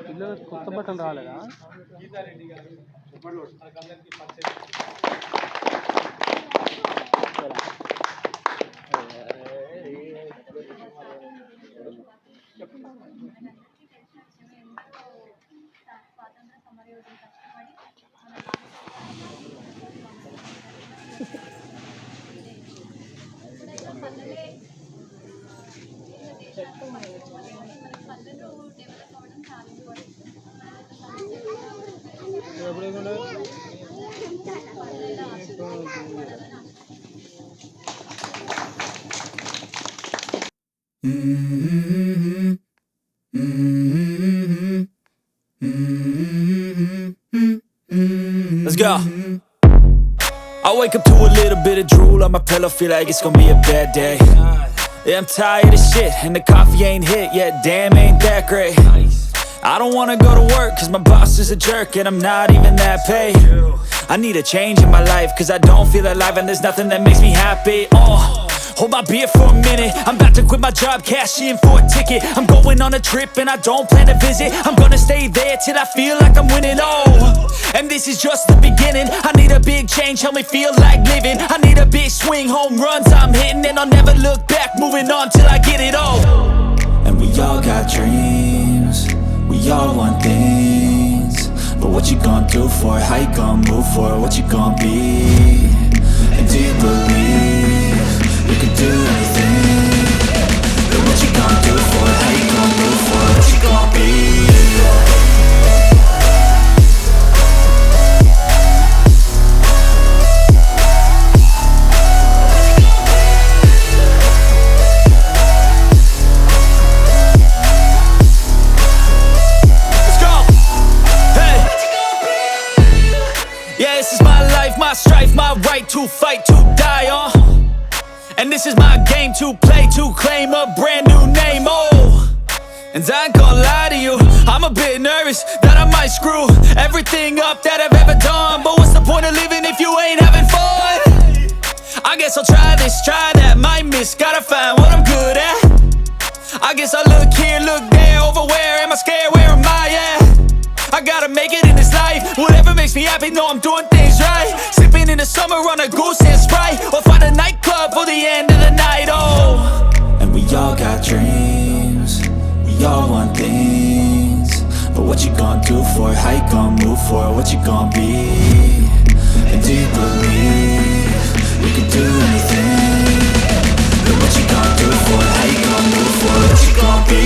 పిల్లలు కొత్త బట్టలు రాలేదా? Let's go. I wake up to a little bit of drool on my pillow, feel like it's gonna be a bad day. Yeah, I'm tired of shit, and the coffee ain't hit yet, damn, ain't that great. I don't wanna go to work, cause my boss is a jerk, and I'm not even that paid. I need a change in my life, cause I don't feel alive, and there's nothing that makes me happy. Hold my beer for a minute, I'm about to quit my job, cash in for a ticket. I'm going on a trip and I don't plan to visit. I'm gonna stay there till I feel like I'm winning, and this is just the beginning. I need a big change, help me feel like living. I need a big swing, home runs I'm hitting, and I'll never look back, moving on till I get it all. And we all got dreams, we all want things, but what you gonna do for it? How you gonna move for it? What you gonna be? And do you believe you can do anything? But what you gonna do for it? How you gonna move for it? What you gonna be? Let's go! Hey! Yeah, this is my life, my strife, my right to fight, to die on. And this is my game to play, to claim a brand new name, And I ain't gonna lie to you, I'm a bit nervous that I might screw everything up that I've ever done. But what's the point of living if you ain't having fun? I guess I'll try this, try that, might miss, gotta find what I'm good at. I guess I look here, look there, over where am I scared, where am I at? I gotta make it in this life, whatever makes me happy, know I'm doing things right. Sipping in the summer on a goose and Sprite, or find a nightclub for the end of the night, And we all got dreams, we all want things, but what you gonna do for it? How you gonna move for it? What you gonna be? And do you believe you can do anything? But what you gonna do for it? How you gonna move for it? What you gonna be?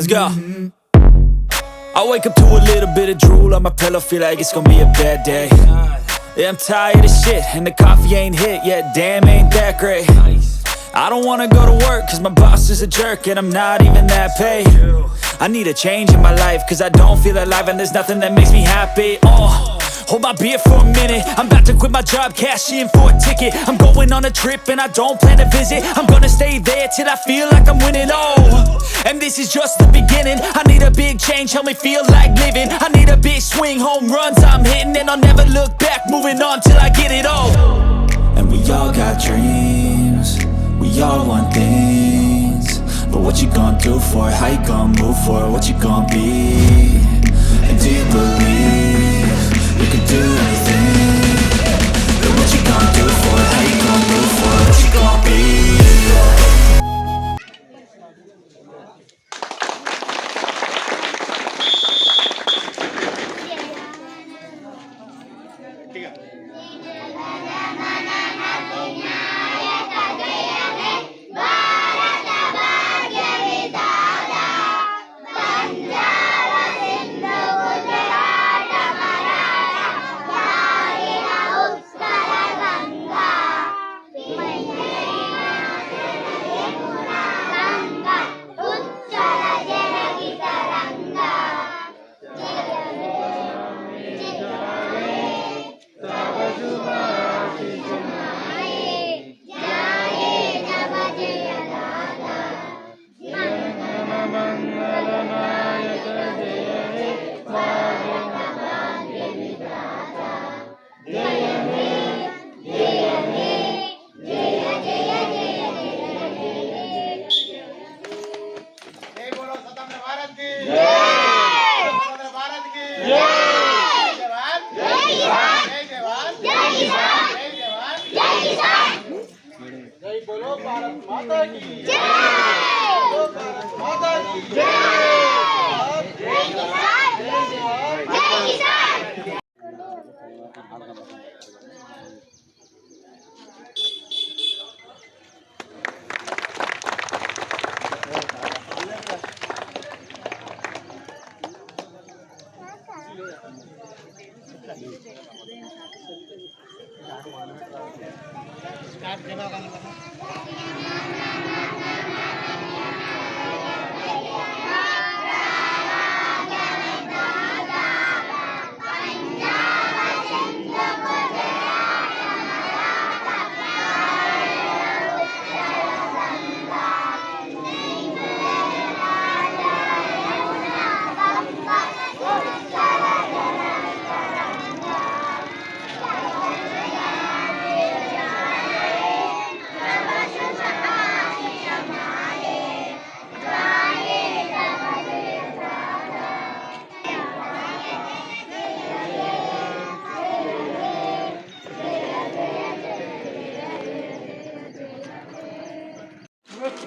Let's go. I wake up to a little bit of drool on my pillow, feel like it's gonna be a bad day. Yeah, I'm tired of shit, and the coffee ain't hit yet, damn, ain't that great. I don't wanna go to work, cause my boss is a jerk, and I'm not even that paid. I need a change in my life, cause I don't feel alive, and there's nothing that makes me happy. Hold my beer for a minute, I'm about to quit my job, cash in for a ticket. I'm going on a trip and I don't plan to visit. I'm gonna stay there till I feel like I'm winning, and this is just the beginning. I need a big change, help me feel like living. I need a big swing, home runs I'm hitting, and I'll never look back, moving on till I get it all. And we all got dreams, we all want things, but what you gonna do for it? How you gonna move for it? What you gonna be? And do you believe you can do anything? But what you gonna do for it? How you gonna move for it? What you gonna be?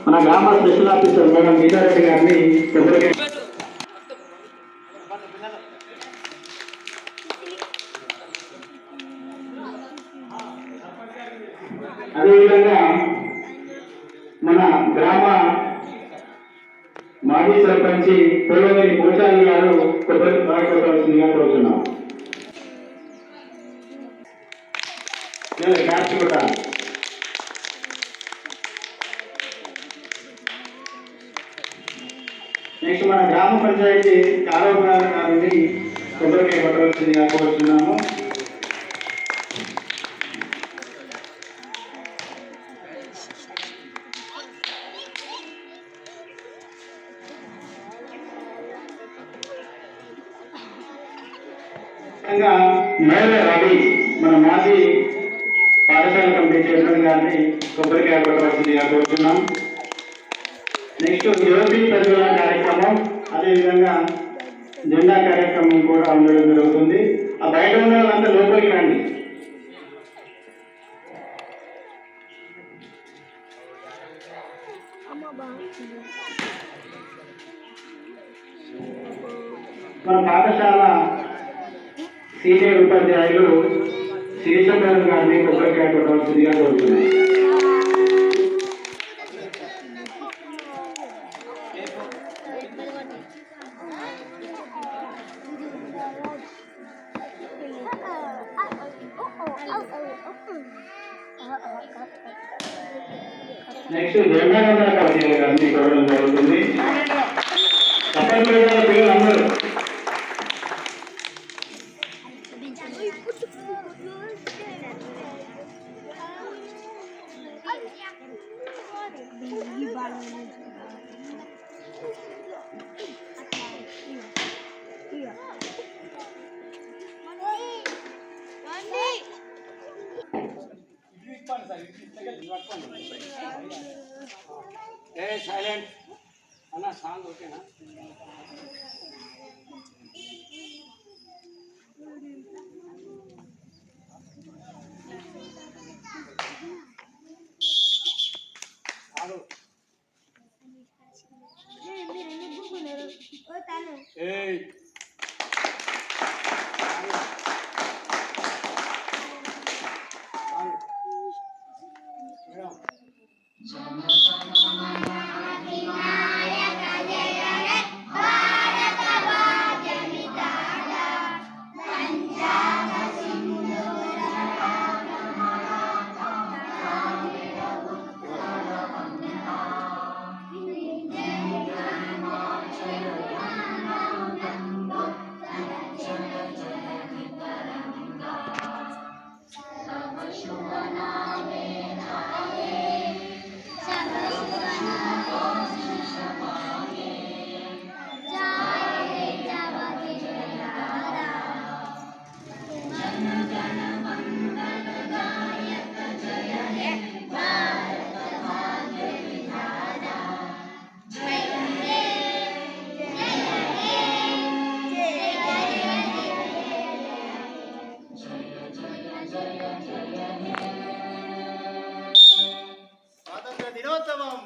మన గ్రామ special officer madam Geeta Reddy గారిని అదేవిధంగా మన గ్రామ మాజీ సర్పంచి పొలవేలి పోచారి గారు కొబ్బరి బాగా కోరుతున్నాం. నెక్స్ట్ మన గ్రామ పంచాయతీ ఆరోగ్య గారిని కొబ్బరికాయ కొట్టవలసిందిగా కోరుతున్నాము. మేళ రవి మన మాజీ పాఠశాల కమిటీ చైర్మన్ గారిని కొబ్బరికాయ కొట్టవలసిందిగా కోరుతున్నాం. నెక్స్ట్ జ్యోతి ప్రజల కార్యక్రమం, అదేవిధంగా జెండా కార్యక్రమం కూడా ఉండడం జరుగుతుంది. ఆ బయట ఉన్న వాళ్ళంతా లోపలికి రండి. మన పాఠశాల సీనియర్ ఉపాధ్యాయులు శేషమేధం గారిని కొబ్బరికాయ కొట్టవలసిందిగా కోరుతున్నాం. నెక్స్ట్ జెండా కమిటీ గారిని కోరడం జరుగుతుంది. తప్పనిసరిగా పిల్లలందరూ సైలెంట్ అన్న సాంగ్ ఓకేనా? ఏయ్ స్వాతంత్ర దినోత్సవం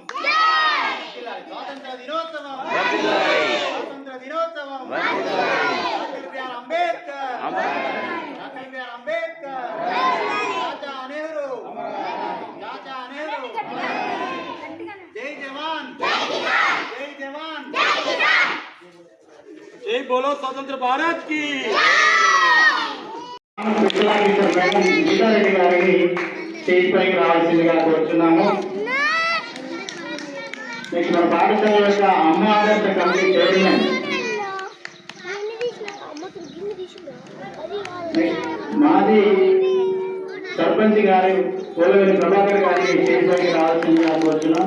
స్వాతంత్ర దినోత్సవం స్వాతంత్ర దినోత్సవం డాక్టర్ బిఆర్ అంబేద్కర్ డాక్టర్ బిఆర్ అంబేద్కర్ చాచా నెహ్రూ చాచా నెహ్రూ జై జవాన్ జై జవాన్ జై బోలో స్వతంత్ర భారత్ కి. గీతారెడ్డి గారిని స్టేజ్ పైకి రావాల్సిందిగా కోరుతున్నాము. నెక్స్ట్ మన పాఠశాల యొక్క అమ్మ ఆదర్శ కమిటీ చైర్మన్ మాజీ సర్పంచ్ గారు పోలవేలి ప్రభాకర్ గారిని స్టేజ్ పైకి రావాల్సిందిగా కోరుతున్నాం.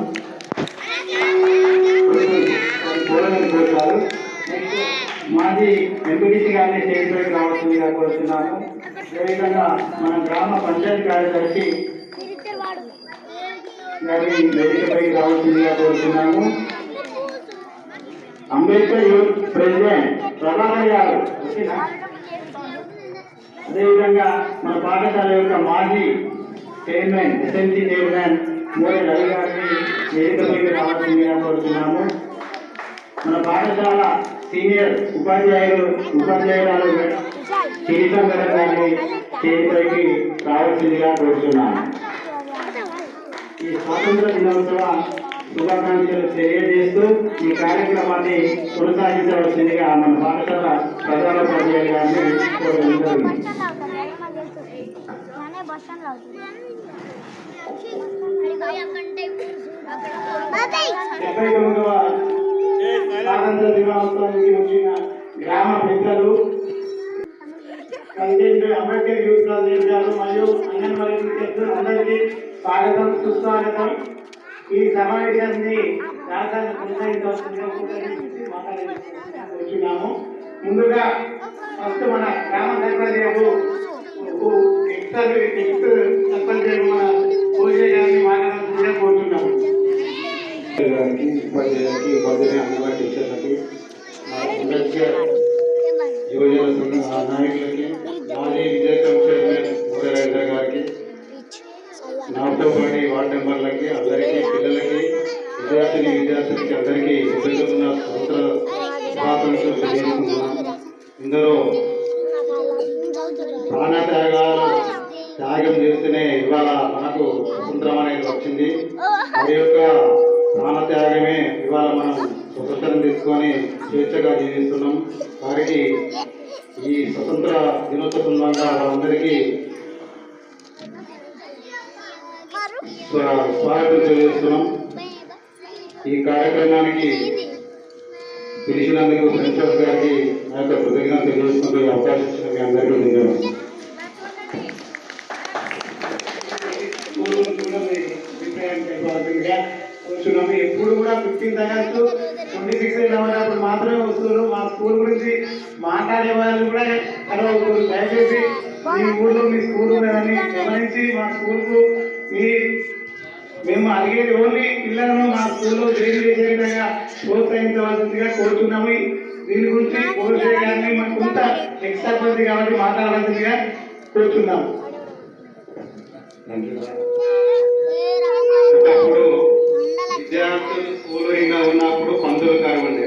పోలవేలి కోరుతారు. నెక్స్ట్ మాజీ ఎంపీటీసీ గారిని స్టేజ్ పైకి రావాల్సిందిగా కోరుతున్నాము. అదేవిధంగా మన గ్రామ పంచాయతీ కార్యదర్శి గారిని వేదికపైకి రావాల్సిందిగా కోరుతున్నాము. అంబేద్కర్ యూత్ ప్రెసిడెంట్ ప్రభాకర్ గారు వచ్చినా. అదేవిధంగా మన పాఠశాల యొక్క మాజీ chairman SMC chairman More Ravi గారిని వేదికపైకి రావాల్సిందిగా కోరుతున్నాము. మన పాఠశాల సీనియర్ ఉపాధ్యాయురాలు శ్రీశంకర్ గారిని చేతిపైకి రావాల్సిందిగా కోరుతున్నాను. ఈ స్వాతంత్ర దినోత్సవ శుభాకాంక్షలు తెలియజేస్తూ ఈ కార్యక్రమాన్ని కొనసాగించవలసిందిగా మన పాఠశాల ప్రధానోపాధ్యాయులు గారిని కోరడం జరిగింది. స్వాతంత్ర దినోత్సవానికి వచ్చిన గ్రామ పెద్దలు, అంబేద్కర్ యూత్ గారు మరియు అంగన్వాడీ టీచర్స్ అందరికీ స్వాగతం సుస్వాగతం. ఈ సమావేశాన్ని రాష్ట్రాన్ని కొనసాగించాల్సిందిగా ముందుగా ఫస్ట్ మన గ్రామ సర్పంచ్ సర్పంచ్ మన పూజ గారిని మాట్లాడాల్సిందిగా కోరుతున్నాము. ఉపాధ్యాయులకి అంగన్వాడీ టీచర్లకి అంబేద్కర్ యువజన సంఘ నాయకులకి మాజీ విద్యా సంస్థ మోదరేంద్ర గారికి నాతో పాటు వార్డు మెంబర్లకి అందరికీ పిల్లలకి విద్యార్థులకి అందరికీ ఎదుర్కొన్న స్వతంత్ర శుభాకాంక్షలు తెలియజేస్తున్నాం. ఇందులో ప్రాణ త్యాగం చేస్తేనే ఇవాళ మనకు స్వతంత్రం అనేది వచ్చింది. మరి యొక్క ప్రాణ త్యాగమే ఇవాళ మనం స్వతంత్రం తీసుకొని స్వేచ్ఛగా జీవిస్తున్నాం. వారికి ఈ స్వతంత్ర దినోత్సవ సందర్భంగా వారందరికీ స్వాగతం తెలియజేస్తున్నాం. ఈ కార్యక్రమానికి పిలిచినందుకు ప్రిన్సిపల్ గారికి నా యొక్క కృతజ్ఞత తెలియజేసుకుంటూ ఈ అవకాశం ఇచ్చిన మీ అందరికీ ధన్యవాదాలు. ఎప్పుడు కూడా 15th ఆగస్టు 26 ఉన్నప్పుడు మాత్రమే వస్తున్నారు. మా స్కూల్ గురించి మాట్లాడే వాళ్ళు కూడా కలవకూడదు. దయచేసి మీ ఊళ్ళో మీ స్కూల్ ఉన్నదని గమనించి మా స్కూల్కు మేము అడిగేది ఓన్లీ పిల్లలను మా స్కూల్లో జాయిన్ చేసే విధంగా ప్రోత్సహించవలసిందిగా కోరుతున్నాము. దీని గురించి కోర్చే గారిని మాకు కొంత ఎక్స్ట్రా పద్ధతి కాబట్టి మాట్లాడవలసిందిగా కోరుతున్నాము. అప్పుడు విద్యార్థులు స్కూల్ ఇంకా ఉన్నప్పుడు పంతులు కానివ్వండి.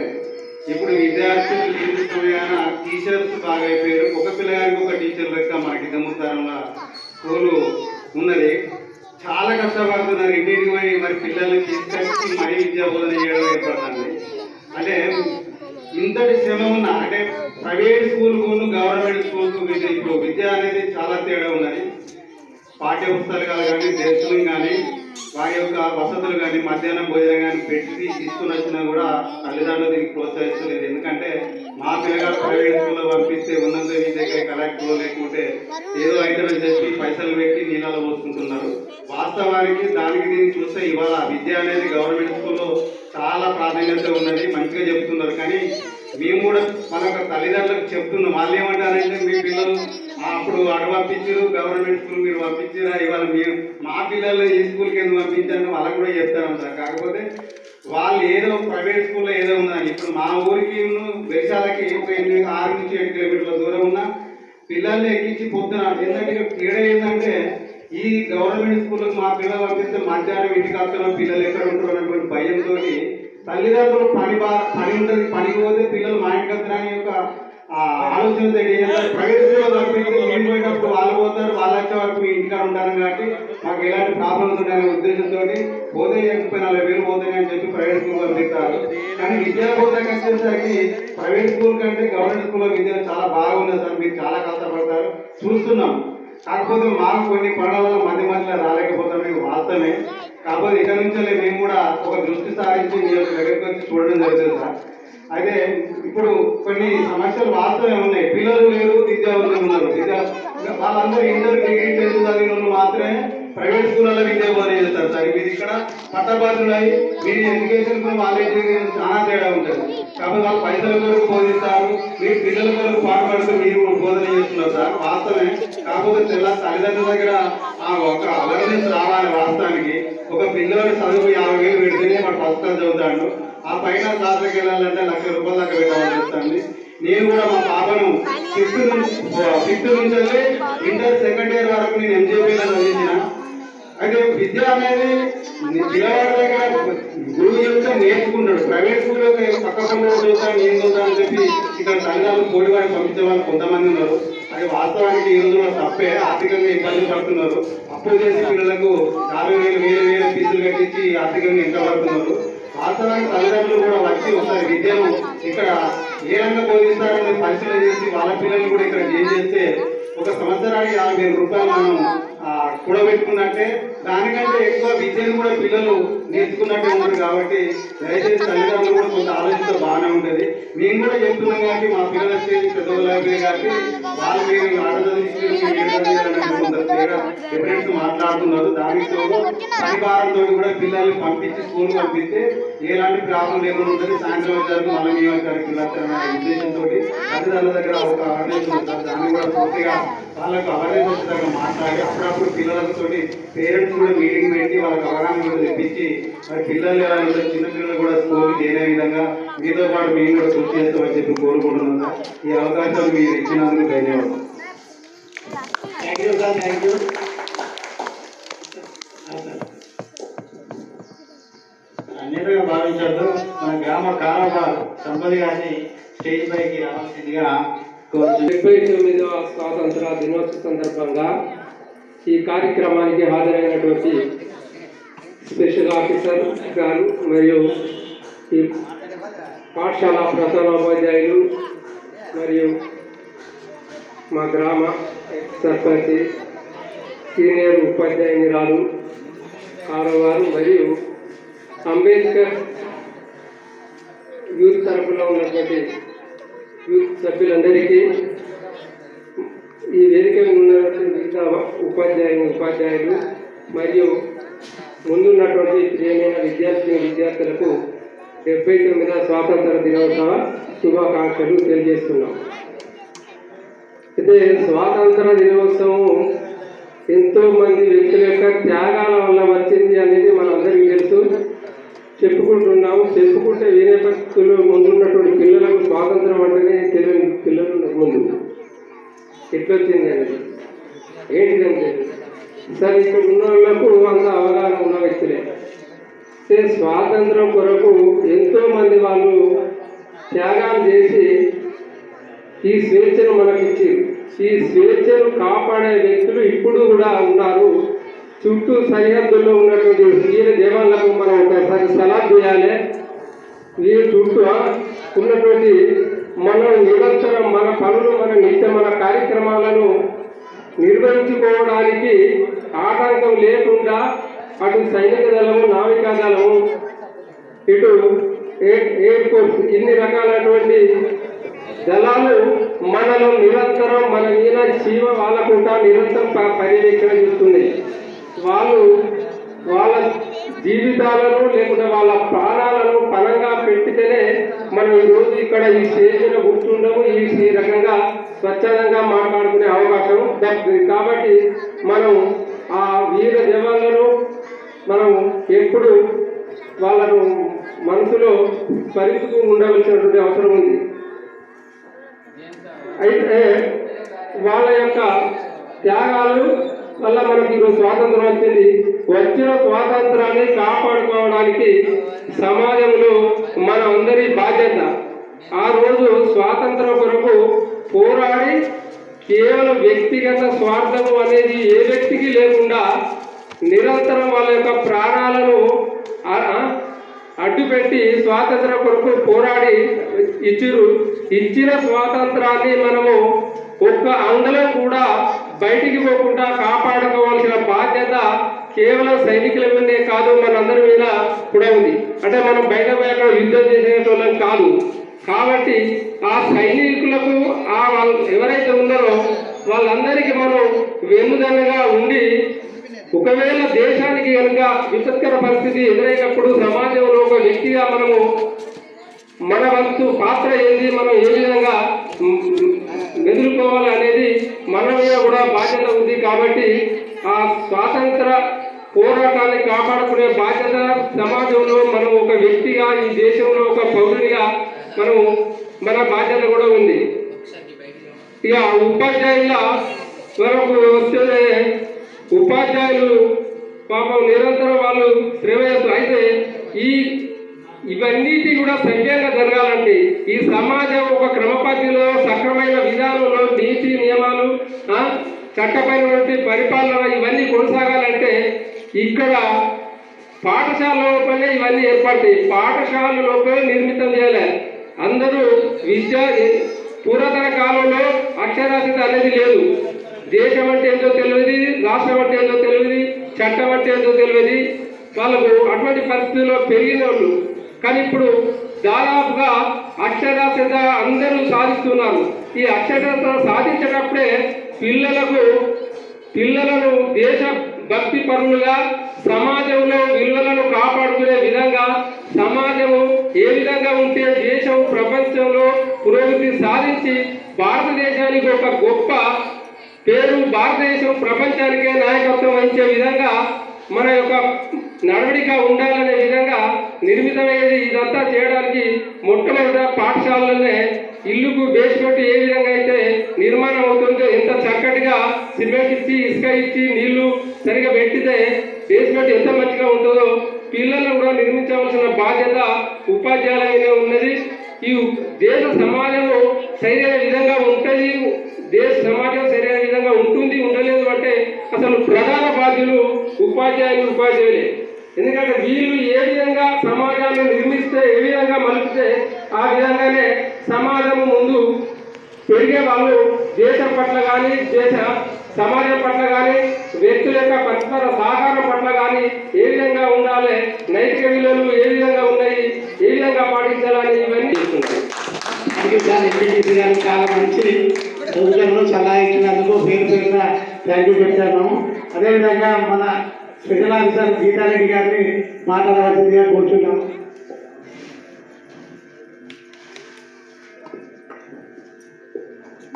ఇప్పుడు విద్యార్థులు లీవ్ సమయాన టీచర్స్ బాగా అయిపోయారు. ఒక పిల్లగారికి ఒక టీచర్ లెక్క మనకి గమనిస్తారంలో స్కూలు ఉన్నది. చాలా కష్టపడుతున్నారు. ఇంటికి పోయి మరి పిల్లల్ని తీసుకొచ్చి మరీ విద్యా బోధన చేయడం ఏర్పడుతుంది. అంటే ఇంతటి శ్రమ ఉన్న అంటే ప్రైవేట్ స్కూల్కు గవర్నమెంట్ స్కూల్కు ఇప్పుడు విద్య అనేది చాలా తేడా ఉన్నది. పాఠ్య పుస్తకాలు కానీ డ్రెస్సులు కానీ వారి యొక్క వసతులు కానీ మధ్యాహ్నం భోజనం కానీ పెట్టి తీసుకుని వచ్చినా కూడా తల్లిదండ్రులు దీనికి ప్రోత్సహిస్తలేదు. ఎందుకంటే మా పిల్లగారు ప్రైవేట్ స్కూల్లో పంపిస్తే ఉన్నంత మీ దగ్గర కలెక్టర్లో లేకుంటే ఏదో ఐటమ్ చెప్పి పైసలు పెట్టి నీళ్ళలో పోసుకుంటున్నారు. వాస్తవానికి దానికి దీనికి చూస్తే ఇవాళ విద్య అనేది గవర్నమెంట్ స్కూల్లో చాలా ప్రాధాన్యత ఉన్నది. మంచిగా చెప్తున్నారు. కానీ మేము కూడా మన తల్లిదండ్రులకు చెప్తున్నాం. వాళ్ళు ఏమంటారంటే మీ పిల్లలు అప్పుడు అటు పంపించారు గవర్నమెంట్ స్కూల్ మీరు పంపించారా, ఇవాళ మీరు మా పిల్లలు ఏ స్కూల్కి ఎందుకు పంపించారని వాళ్ళకు కూడా చెప్తారు సార్. కాకపోతే వాళ్ళు ఏదో ప్రైవేట్ స్కూల్లో ఏదో ఉందని ఇప్పుడు మా ఊరికి దేశాలకి 6 నుంచి 7 కిలోమీటర్ల దూరం ఉన్న పిల్లల్ని ఎక్కించి పొద్దున ఎందుకంటే తేడా ఏంటంటే ఈ గవర్నమెంట్ స్కూల్కి మా పిల్లలు పంపిస్తే మధ్యాహ్నం ఇంటికి వస్తున్న పిల్లలు ఎక్కడ ఉంటారు అనేటువంటి భయంతో తల్లిదండ్రులు పని ఉంటుంది. పనికి పోతే పిల్లలు మా ఇంటికి వస్తున్నారని యొక్క ఆలోచన ప్రైవేట్ స్కూల్లో పంపిస్తే నేను పోయినప్పుడు వాళ్ళు పోతారు, వాళ్ళు వచ్చే వరకు మీ ఇంటికాడ ఉంటారు కాబట్టి మాకు ఎలాంటి ప్రాబ్లమ్స్ ఉన్నాయనే ఉద్దేశంతో పోతే 30-40 వేలు పోతాయి అని చెప్పి ప్రైవేట్ స్కూల్ పంపిస్తారు. కానీ విద్యా బోధనకి వచ్చేసరికి ప్రైవేట్ స్కూల్ కంటే గవర్నమెంట్ స్కూల్లో విద్య చాలా బాగుంది సార్. మీరు చాలా కష్టపడతారు చూస్తున్నాం. కాకపోతే మాకు కొన్ని పనుల వల్ల మధ్యలో రాలేకపోతాం, మీకు వాస్తవమే. కాకపోతే ఇక్కడ నుంచి మేము కూడా ఒక దృష్టి సారించి మీ యొక్క దగ్గరికి వచ్చి చూడడం జరుగుతుంది సార్. అయితే ఇప్పుడు కొన్ని సమస్యలు వాస్తవమే ఉన్నాయి. పిల్లలు లేరు, విద్యావంతులు ఉన్నారు. వాళ్ళందరూ ఇంటర్ డిగ్రీ చదివిన మాత్రమే ప్రైవేట్ స్కూళ్ళలో విద్యా బోధన చేస్తారు సార్. మీరు ఇక్కడ పట్టభద్రులై మీరు ఎడ్యుకేషన్ వాళ్ళ ఎడ్యుకేషన్ చాలా తేడా ఉంటుంది. కాబట్టి వాళ్ళు పైసల కొరకు బోధిస్తారు, మీరు పిల్లల కొరకు పాటుపడుతూ మీరు బోధన చేస్తున్నారు సార్. వాస్తవమే. కాకపోతే తల్లిదండ్రుల దగ్గర ఒక అవేర్నెస్ రావాలి. వాస్తవానికి ఒక పిల్లవాడి చదువు 50,000 పెడితేనే వాడు ఫస్ట్ క్లాస్ చదువుతాడు. ఆ పైన క్లాసులకు వెళ్ళాలంటే ₹1,00,000 దాకా పెట్టాల్సి వస్తుంది. నేను కూడా మా పాపను 5th నుంచి ఇంటర్ 2nd ఇయర్ వరకు నేను ఎంజేపీలో చదివించిన. అయితే విద్య అనేది పిల్లవాడి దగ్గర గురువు చెప్తే నేర్చుకుంటాడు. ప్రైవేట్ స్కూల్లో పక్కకుండా చదువుతాను నేను చదువుతాను అని చెప్పి ఇక్కడ తల్లిదండ్రులు పోటీవాడికి పంపించే వాళ్ళు కొంతమంది ఉన్నారు. అది వాస్తవానికి ఈ రోజుల్లో తప్పే. ఆర్థికంగా ఇబ్బంది పడుతున్నారు. అప్పులు చేసి పిల్లలకు 50,000 ఫీజులు కట్టించి ఆర్థికంగా ఎంత పడుతున్నారు. వాస్తవానికి తల్లిదండ్రులు కూడా వచ్చి ఒకసారి విద్యను ఇక్కడ ఏ రంగా బోధిస్తారని పరిశీలన చేసి వాళ్ళ పిల్లల్ని కూడా ఇక్కడ ఏం చేస్తే ఒక సంవత్సరానికి ₹50,000 మనం కూడబెట్టుకున్నట్టే దానికంటే ఎక్కువ విద్యను కూడా పిల్లలు నేర్చుకున్నట్టే ఉంటుంది. కాబట్టి దయచేసి తల్లిదండ్రులు కూడా కొంత ఆలోచిస్తే బాగానే ఉంటుంది. మేము కూడా చెప్తున్నాం కాబట్టి మా పిల్లల స్టేజ్ పెద్దవాళ్ళే కాబట్టి వాళ్ళు మీరు డిఫరెన్స్ మాట్లాడుతున్నారు. దానితో పరివారంతో కూడా పిల్లల్ని పంపించి స్కూల్ పంపిస్తే ఎలాంటి ప్రాబ్లం లేకుండా ఉంటుంది. సాయంత్రం వచ్చారు మళ్ళీ మీ వచ్చారు ఉద్దేశంతో తల్లిదండ్రుల దగ్గర ఒక అవేర్నెస్ ఉంటుంది. దాన్ని కూడా పూర్తిగా వాళ్ళకు అవేర్నెస్ వచ్చేదాకా మాట్లాడి అప్పుడప్పుడు పిల్లలతో పేరెంట్స్ కూడా మీటింగ్ పెట్టి వాళ్ళకి అవగాహన కూడా తెప్పించి మరి పిల్లలు ఎలా ఉంటారు చిన్న పిల్లలు కూడా స్కూల్కి చేరే విధంగా మీతో పాటు మేము కూడా కృషి చేస్తామని చెప్పి కోరుకుంటున్నాం సార్. ఈ అవకాశం మీరు ఇచ్చినందుకు ధన్యవాదాలు. Thank you sir. Thank you. అన్నిటిగా భావించద్దు. మన గ్రామ కారవ సంపది గారిని స్టేజ్ పైకి రావాల్సిందిగా 79వ స్వాతంత్ర దినోత్సవ సందర్భంగా ఈ కార్యక్రమానికి హాజరైనటువంటి స్పెషల్ ఆఫీసర్ గారు మరియు పాఠశాల ప్రధానోపాధ్యాయులు మరియు మా గ్రామ సర్పంచ్ సీనియర్ ఉపాధ్యాయునిరాలు కారవారు మరియు అంబేద్కర్ యూత్ తరఫున ఉన్నటువంటి యూత్ సభ్యులందరికీ ఈ వేదిక ఉన్నటువంటి మిగతా ఉపాధ్యాయులు మరియు ముందున్నటువంటి ప్రియమైన విద్యార్థులకు 79వ స్వాతంత్ర దినోత్సవ శుభాకాంక్షలు తెలియజేస్తున్నాం. అయితే స్వాతంత్ర దినోత్సవం ఎంతో మంది వ్యక్తుల యొక్క త్యాగాల వల్ల వచ్చింది అనేది మనందరికీ తెలుసు. చెప్పుకుంటున్నాము. చెప్పుకుంటే వేరే పరిస్థితుల్లో ముందున్నటువంటి పిల్లలకు స్వాతంత్రం అంటేనే తెలియని పిల్లలు ముందు ఎట్లొచ్చింది అనేది ఏంటిదంటే సరే ఇక్కడ ఉన్న వాళ్ళకు అంత అవగాహన ఉన్న వ్యక్తులే. స్వాతంత్రం కొరకు ఎంతో మంది వాళ్ళు త్యాగాలు చేసి ఈ స్వేచ్ఛను మనకిచ్చి ఈ స్వేచ్ఛను కాపాడే వ్యక్తులు ఇప్పుడు కూడా ఉన్నారు. చుట్టూ సరిహద్దుల్లో ఉన్నటువంటి వీర జవాన్లకు మనం ఒకసారి సలహా చేయాలి. వీరి చుట్టూ ఉన్నటువంటి మనం నిరంతరం మన పనులు మన కార్యక్రమాలను నిర్వహించుకోవడానికి ఆటంకం లేకుండా అటు సైనిక దళము, నావికా దళము, ఇటు ఎయిర్ ఫోర్స్, ఇన్ని రకాలైనటువంటి దళాలు మనలో నిరంతరం మన మీద జీవ వాళ్ళకుండా నిరంతరం పర్యవేక్షణ చేస్తుంది. వాళ్ళు వాళ్ళ జీవితాలను లేకుంటే వాళ్ళ ప్రాణాలను పణంగా పెట్టితేనే మనం ఈరోజు ఇక్కడ ఈ స్టేజ్లో కూర్చుండము, ఈ రకంగా స్వచ్ఛందంగా మాట్లాడుకునే అవకాశం దక్కుతుంది. కాబట్టి మనం ఆ వీర జవాన్లను మనం ఎప్పుడు వాళ్ళను మనసులో స్మరిస్తూ ఉండవలసినటువంటి అవసరం ఉంది. అయితే వాళ్ళ యొక్క త్యాగాలు వల్ల మనకి ఈరోజు స్వాతంత్రం వచ్చింది. వచ్చిన స్వాతంత్రాన్ని కాపాడుకోవడానికి సమాజంలో మన అందరి బాధ్యత. ఆ రోజు స్వాతంత్రం కొరకు పోరాడి కేవలం వ్యక్తిగత స్వార్థము అనేది ఏ వ్యక్తికి లేకుండా నిరంతరం వాళ్ళ యొక్క ప్రాణాలను అడ్డుపెట్టి స్వాతంత్రం కొరకు పోరాడి ఇచ్చిన స్వాతంత్రాన్ని మనము ఒక్క అంగళం కూడా బయటికి పోకుండా కాపాడుకోవాల్సిన బాధ్యత కేవలం సైనికుల మీదే కాదు, మనందరి మీద కూడా ఉంది. అంటే మనం బయట అక్కడ యుద్ధం చేసేటోళ్ళం కాదు. కాబట్టి ఆ సైనికులకు వాళ్ళు ఎవరైతే ఉన్నారో వాళ్ళందరికీ మనం వెన్నుదన్నుగా ఉండి ఒకవేళ దేశానికి కనుక విపత్కర పరిస్థితి ఎదురైనప్పుడు సమాజంలో ఒక వ్యక్తిగా మనము మన వంతు పాత్ర ఏంది, మనం ఏ విధంగా ఎదుర్కోవాలి అనేది మన మీద కూడా బాధ్యత ఉంది. కాబట్టి ఆ స్వాతంత్ర పోరాటాన్ని కాపాడుకునే బాధ్యత సమాజంలో మనం ఒక వ్యక్తిగా, ఈ దేశంలో ఒక పౌరునిగా మనం మన బాధ్యత కూడా ఉంది. ఇక ఉపాధ్యాయుల వరకు వస్తే ఉపాధ్యాయులు పాపం నిరంతరం వాళ్ళు శ్రమ చేస్తారు. అయితే ఇవన్నిటి కూడా సవ్యంగా జరగాలంటే ఈ సమాజం ఒక క్రమపద్ధతిలో సక్రమైన విధానంలో నీతి నియమాలు, చట్టపరమైన పరిపాలన ఇవన్నీ కొనసాగాలంటే ఇక్కడ పాఠశాల లోపలే ఇవన్నీ ఏర్పడతాయి. పాఠశాల లోపలే నిర్మితం చేయాలి. అందరూ పురాతన కాలంలో అక్షరాస్యత అనేది లేదు. దేశం అంటే ఏంటో తెలియదు, రాష్ట్రం అంటే ఏంటో తెలియదు, చట్టం అంటే ఏంటో తెలియదు. వాళ్ళకు అటువంటి పరిస్థితుల్లో పెరిగిన వాళ్ళు. కానీ ఇప్పుడు దాదాపుగా అక్షరాస్యత అందరూ సాధిస్తున్నారు. ఈ అక్షరాస్యత సాధించేటప్పుడే పిల్లలను దేశ భక్తి పరులుగా, సమాజంలో విలువలను కాపాడుకునే విధంగా, సమాజము ఏ విధంగా ఉంటే దేశం ప్రపంచంలో పురోగతి సాధించి భారతదేశానికి ఒక గొప్ప పేరు, భారతదేశం ప్రపంచానికే నాయకత్వం వహించే విధంగా మన యొక్క నడవడిక ఉండాలనే విధంగా నిర్మితమైనది. ఇదంతా చేయడానికి మొట్టమొదట పాఠశాలలోనే ఇల్లుకు బేస్మెంట్ ఏ విధంగా అయితే నిర్మాణం అవుతుందో, ఎంత చక్కటిగా సిమెంట్ ఇచ్చి, ఇసుక ఇచ్చి, నీళ్లు సరిగా పెట్టితే బేస్మెంట్ ఎంత మంచిగా ఉంటుందో పిల్లలను కూడా నిర్మించవలసిన బాధ్యత ఉపాధ్యాయులనే ఉన్నది. ఈ దేశ సమాజము సరైన విధంగా ఉంటుంది, దేశ సమాజం సరైన విధంగా ఉంటుంది, ఉండలేదు అంటే అసలు ప్రధాన బాధ్యులు ఉపాధ్యాయులే. ఎందుకంటే వీళ్ళు ఏ విధంగా సమాజాన్ని నిర్మిస్తే, ఏ విధంగా మలిపితే ఆ విధంగానే సమాజము ముందు పెరిగే వాళ్ళు దేశం పట్ల కానీ సమాజం పట్ల కానీ వ్యక్తుల యొక్క పరస్పర సహకారం పట్ల కానీ ఏ విధంగా ఉండాలి, నైతిక విలువలు ఏ విధంగా ఉన్నాయి, ఏ విధంగా పాటించాలని ఇవన్నీ చెప్తున్నాయి. ఎంపీటీసీ గారు చాలా మంచి సూచనలు సలహా ఇచ్చినందుకు పేరున థ్యాంక్ యూ చెప్తాను. అదేవిధంగా మన స్పెషల్ ఆఫీసర్ గీతారెడ్డి గారిని మాట్లాడవలసిందిగా కూర్చున్నాం.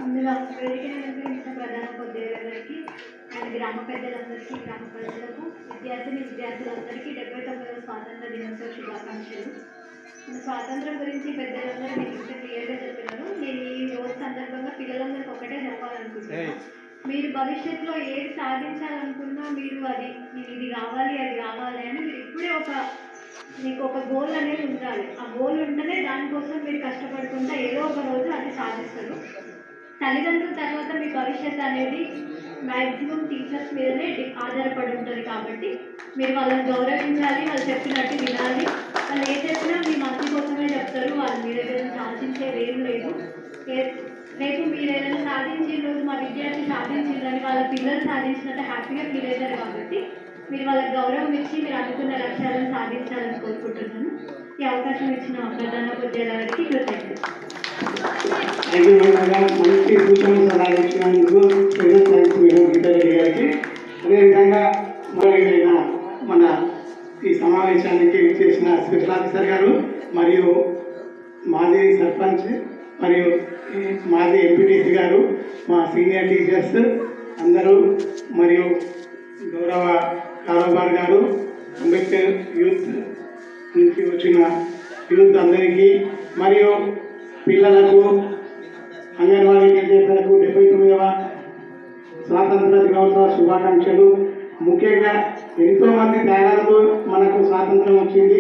ముందుగా వేదిక ప్రధాన ఉపాధ్యాయులందరికీ అండ్ గ్రామ పెద్దలందరికీ, గ్రామ ప్రజలకు, విద్యార్థులందరికీ 79వ స్వాతంత్ర దినోత్సవ శుభాకాంక్షలు. మన స్వాతంత్రం గురించి పెద్దలందరూ మీకు ఇంత క్లియర్గా చెప్పినారు. నేను ఈ రోజు సందర్భంగా పిల్లలందరికీ ఒకటే చెప్పాలనుకుంటున్నాను. మీరు భవిష్యత్తులో ఏది సాధించాలనుకున్నా మీరు ఇది కావాలి అది కావాలి అని మీరు ఇప్పుడే మీకు ఒక గోల్ అనేది ఉండాలి. ఆ గోల్ ఉంటేనే దానికోసం మీరు కష్టపడుకుంటా ఏదో ఒక రోజు అది సాధిస్తారు. తల్లిదండ్రుల తర్వాత మీ భవిష్యత్తు అనేది మ్యాక్సిమం టీచర్స్ మీదనే ఆధారపడి ఉంటుంది. కాబట్టి మీరు వాళ్ళని గౌరవించాలి, వాళ్ళు చెప్పినట్టు వినాలి. వాళ్ళు ఏ చెప్పినా మీ మంచి కోసమే చెప్తారు. వాళ్ళు మీరు ఏదైనా సాధించేది ఏం లేదు. రేపు మీరు ఏదైనా సాధించే రోజు మా విద్యార్థి సాధించిందని వాళ్ళ పిల్లలు సాధించినట్టు హ్యాపీగా ఫీల్ అవుతారు. కాబట్టి మీరు వాళ్ళకి గౌరవం ఇచ్చి మీరు అనుకున్న లక్ష్యాలను సాధించాలని కోరుకుంటున్నాను. ఈ అవకాశం ఇచ్చిన ప్రధాన ఉపాధ్యాయులకి కృతజ్ఞతలు. మంచి సూచనలు సలహా ఇచ్చినందుకు స్పెషల్ థ్యాంక్స్ మేడం గీతారెడ్డి గారికి. అదేవిధంగా మన ఈ సమావేశానికి చేసిన స్పెషల్ ఆఫీసర్ గారు మరియు మాజీ సర్పంచ్ మరియు మాజీ ఎంపీటీసీ గారు, మా సీనియర్ టీచర్స్ అందరూ మరియు గౌరవ కారోబార్ గారు, అంబేద్కర్ యూత్ నుంచి వచ్చిన యూత్ అందరికీ మరియు పిల్లలకు, అంగన్వాడీ కేంద్రాలకు 79వ స్వాతంత్ర దినోత్సవ శుభాకాంక్షలు. ముఖ్యంగా ఎంతోమంది త్యాగాలతో మనకు స్వాతంత్రం వచ్చింది.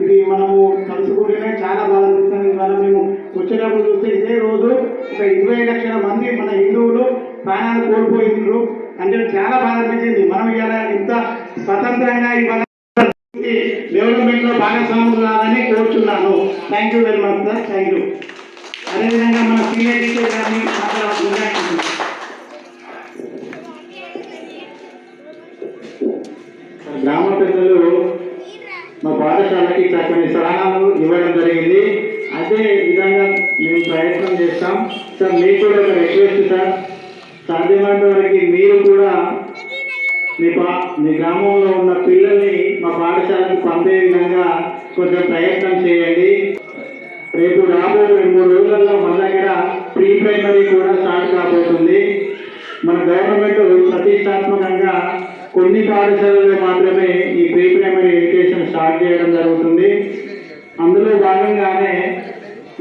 ఇది మనము తలుచుకుంటేనే చాలా బాధ అనిపిస్తుంది. ఇవాళ మేము వచ్చేటప్పుడు చూస్తే ఇదే రోజు ఒక 20 లక్షల మంది మన హిందువులు ప్రాణాలు కోల్పోయినారు. అంటే చాలా బాధ అనిపించింది. మనం ఇవాళ ఇంత స్వతంత్రంగా ఇవాళ డెవలప్మెంట్లో భాగస్వాములు కావాలని కోరుచున్నాను. Thank you very much sir. Thank you. అదేవిధంగా మన సీనియర్ టీచర్ గారిని మాట్లాడుతున్నాం. గ్రామ పెద్దలు మా పాఠశాలకి చక్కని సలహాలు ఇవ్వడం జరిగింది. అదే విధంగా మేము ప్రయత్నం చేస్తాం సార్. మీకు కూడా ఒక రిక్వెస్ట్ సార్, సాధ్యమైనంత వరకు మీరు కూడా మీ గ్రామంలో ఉన్న పిల్లల్ని మా పాఠశాలకు పంపే విధంగా కొంచెం ప్రయత్నం చేయండి. రేపు రాబోయే 2-3 రోజులలో మన దగ్గర ప్రీ ప్రైమరీ కూడా స్టార్ట్ కాబోతుంది. మన గవర్నమెంట్ ప్రతిష్టాత్మకంగా కొన్ని పాఠశాలలో మాత్రమే ఈ ప్రీ ప్రైమరీ ఎడ్యుకేషన్ స్టార్ట్ చేయడం జరుగుతుంది. అందులో భాగంగానే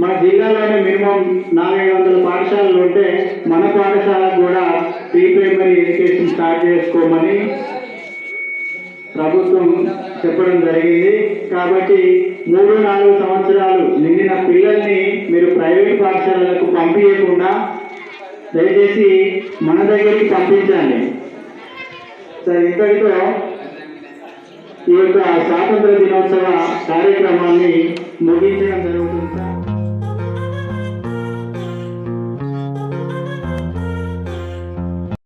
మన జిల్లాలోనే మినిమం 400-500 పాఠశాలలు ఉంటే మన పాఠశాలకు కూడా ప్రీ ప్రైమరీ ఎడ్యుకేషన్ స్టార్ట్ చేసుకోమని ప్రభుత్వం చెప్పడం జరిగింది. కాబట్టి 3-4 సంవత్సరాలు నిండిన పిల్లల్ని మీరు ప్రైవేట్ పాఠశాలలకు పంపించకుండా దయచేసి మన దగ్గరికి పంపించండి సార్. ఇంతటితో ఈ యొక్క స్వాతంత్ర దినోత్సవ కార్యక్రమాన్ని ముగించడం జరుగుతుంది సార్.